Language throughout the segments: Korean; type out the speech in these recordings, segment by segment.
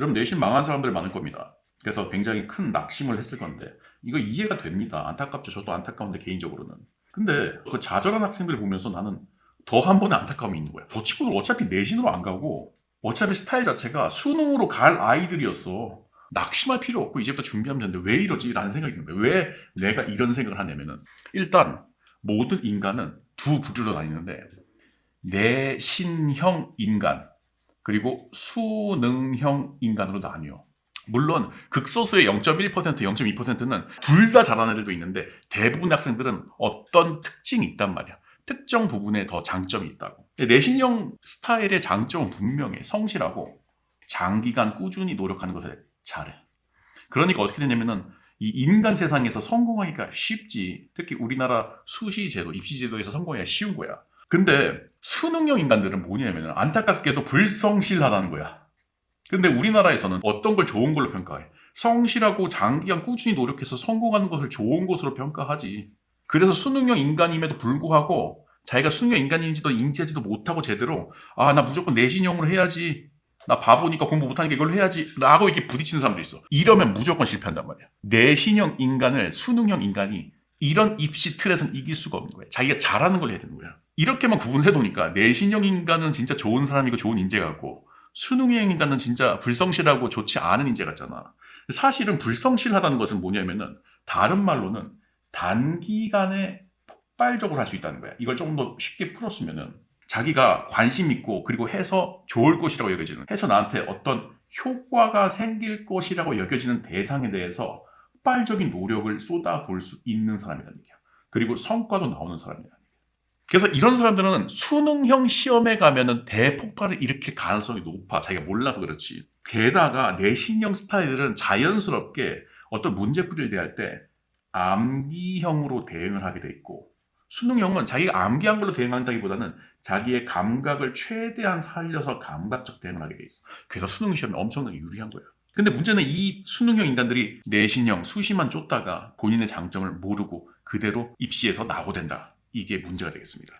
여러분 내신 망한 사람들 많을 겁니다. 그래서 굉장히 큰 낙심을 했을 건데 이거 이해가 됩니다. 안타깝죠. 저도 안타까운데 개인적으로는. 근데 그 좌절한 학생들을 보면서 나는 더 한 번의 안타까움이 있는 거야. 저 친구들 어차피 내신으로 안 가고 어차피 스타일 자체가 수능으로 갈 아이들이었어. 낙심할 필요 없고 이제부터 준비하면 되는데 왜 이러지? 라는 생각이 드는 거예요. 왜 내가 이런 생각을 하냐면은 일단 모든 인간은 두 부류로 나뉘는데 내신형 인간 그리고 수능형 인간으로 나뉘어. 물론 극소수의 0.1%, 0.2%는 둘 다 잘하는 애들도 있는데 대부분 학생들은 어떤 특징이 있단 말이야. 특정 부분에 더 장점이 있다고. 내신형 스타일의 장점은 분명해. 성실하고 장기간 꾸준히 노력하는 것에 잘해. 그러니까 어떻게 되냐면은 이 인간 세상에서 성공하기가 쉽지. 특히 우리나라 수시제도, 입시제도에서 성공하기가 쉬운 거야. 근데 수능형 인간들은 뭐냐면 안타깝게도 불성실하다는 거야. 근데 우리나라에서는 어떤 걸 좋은 걸로 평가해? 성실하고 장기간 꾸준히 노력해서 성공하는 것을 좋은 것으로 평가하지. 그래서 수능형 인간임에도 불구하고 자기가 수능형 인간인지도 인지하지도 못하고 제대로 나 무조건 내신형으로 해야지. 나 바보니까 공부 못하니까 이걸로 해야지 라고 이렇게 부딪히는 사람도 있어. 이러면 무조건 실패한단 말이야. 내신형 인간을 수능형 인간이 이런 입시 틀에서는 이길 수가 없는 거야. 자기가 잘하는 걸 해야 되는 거야. 이렇게만 구분해놓으니까 내신형 인간은 진짜 좋은 사람이고 좋은 인재 같고 수능형 인간은 진짜 불성실하고 좋지 않은 인재 같잖아. 사실은 불성실하다는 것은 뭐냐면은 다른 말로는 단기간에 폭발적으로 할 수 있다는 거야. 이걸 조금 더 쉽게 풀었으면은 자기가 관심 있고 그리고 해서 좋을 것이라고 여겨지는, 해서 나한테 어떤 효과가 생길 것이라고 여겨지는 대상에 대해서 폭발적인 노력을 쏟아볼 수 있는 사람이라는 얘기야. 그리고 성과도 나오는 사람이라는 얘기야. 그래서 이런 사람들은 수능형 시험에 가면은 대폭발을 일으킬 가능성이 높아. 자기가 몰라서 그렇지. 게다가 내신형 스타일들은 자연스럽게 어떤 문제풀이를 대할 때 암기형으로 대응을 하게 돼 있고, 수능형은 자기가 암기한 걸로 대응한다기보다는 자기의 감각을 최대한 살려서 감각적 대응을 하게 돼 있어. 그래서 수능 시험이 엄청나게 유리한 거예요. 근데 문제는 이 수능형 인간들이 내신형 수시만 쫓다가 본인의 장점을 모르고 그대로 입시에서 낙오된다. 이게 문제가 되겠습니다.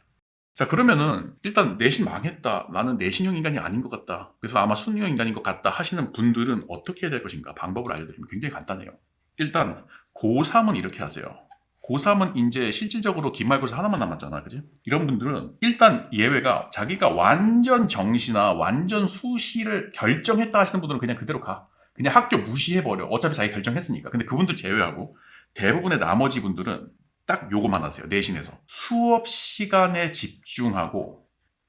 자, 그러면은 일단 내신 망했다. 나는 내신형 인간이 아닌 것 같다. 그래서 아마 수능형 인간인 것 같다 하시는 분들은 어떻게 해야 될 것인가? 방법을 알려드리면 굉장히 간단해요. 일단 고3은 이렇게 하세요. 고3은 이제 실질적으로 기말고사 하나만 남았잖아. 그지? 이런 분들은 일단 예외가 자기가 완전 정시나 완전 수시를 결정했다 하시는 분들은 그냥 그대로 가. 그냥 학교 무시해버려. 어차피 자기 결정했으니까. 근데 그분들 제외하고 대부분의 나머지 분들은 딱 요거만 하세요. 내신에서. 수업 시간에 집중하고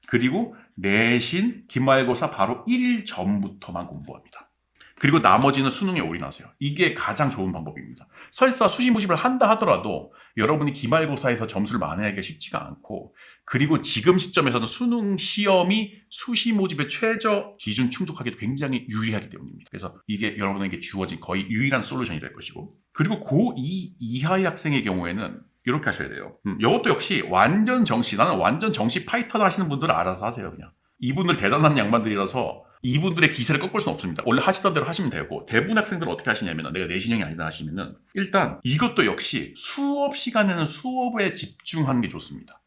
그리고 내신 기말고사 바로 1일 전부터만 공부합니다. 그리고 나머지는 수능에 올인하세요. 이게 가장 좋은 방법입니다. 설사 수시 모집을 한다 하더라도 여러분이 기말고사에서 점수를 만회하기가 쉽지가 않고, 그리고 지금 시점에서는 수능 시험이 수시 모집의 최저 기준 충족하기도 굉장히 유리하기 때문입니다. 그래서 이게 여러분에게 주어진 거의 유일한 솔루션이 될 것이고, 그리고 고2 이하의 학생의 경우에는 이렇게 하셔야 돼요. 이것도 역시 완전 정시, 나는 완전 정시 파이터다 하시는 분들은 알아서 하세요. 그냥 이분들 대단한 양반들이라서 이분들의 기세를 꺾을 수는 없습니다. 원래 하시던 대로 하시면 되고, 대부분 학생들은 어떻게 하시냐면, 내가 내신형이 아니다 하시면은 일단 이것도 역시 수업 시간에는 수업에 집중하는 게 좋습니다.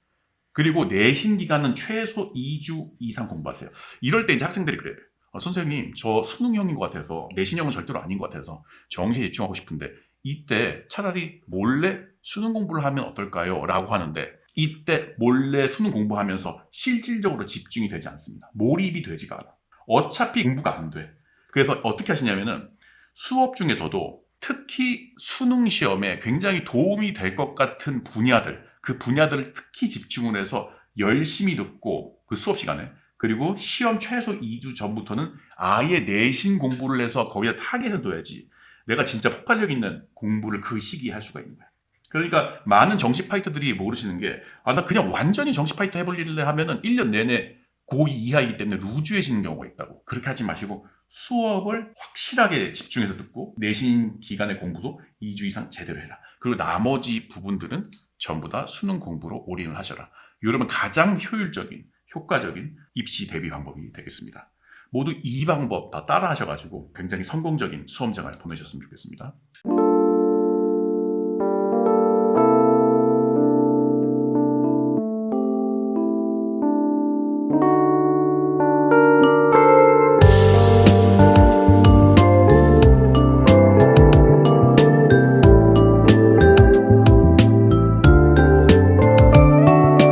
그리고 내신 기간은 최소 2주 이상 공부하세요. 이럴 때 이제 학생들이 그래요. 선생님, 저 수능형인 것 같아서, 내신형은 절대로 아닌 것 같아서 정시에 집중하고 싶은데 이때 차라리 몰래 수능 공부를 하면 어떨까요? 라고 하는데, 이때 몰래 수능 공부하면서 실질적으로 집중이 되지 않습니다. 몰입이 되지가 않아. 어차피 공부가 안 돼. 그래서 어떻게 하시냐면은 수업 중에서도 특히 수능 시험에 굉장히 도움이 될 것 같은 분야들, 그 분야들을 특히 집중을 해서 열심히 듣고 그 수업 시간에, 그리고 시험 최소 2주 전부터는 아예 내신 공부를 해서 거기다 타겟을 둬야지 내가 진짜 폭발력 있는 공부를 그 시기에 할 수가 있는 거야. 그러니까 많은 정시 파이터들이 모르시는 게, 나 그냥 완전히 정시 파이터 해볼래 하면은 1년 내내 고2 이하이기 때문에 루즈해지는 경우가 있다고. 그렇게 하지 마시고 수업을 확실하게 집중해서 듣고 내신 기간의 공부도 2주 이상 제대로 해라. 그리고 나머지 부분들은 전부 다 수능 공부로 올인을 하셔라. 이러면 가장 효율적인, 효과적인 입시 대비 방법이 되겠습니다. 모두 이 방법 다 따라 하셔가지고 굉장히 성공적인 수험생활 보내셨으면 좋겠습니다.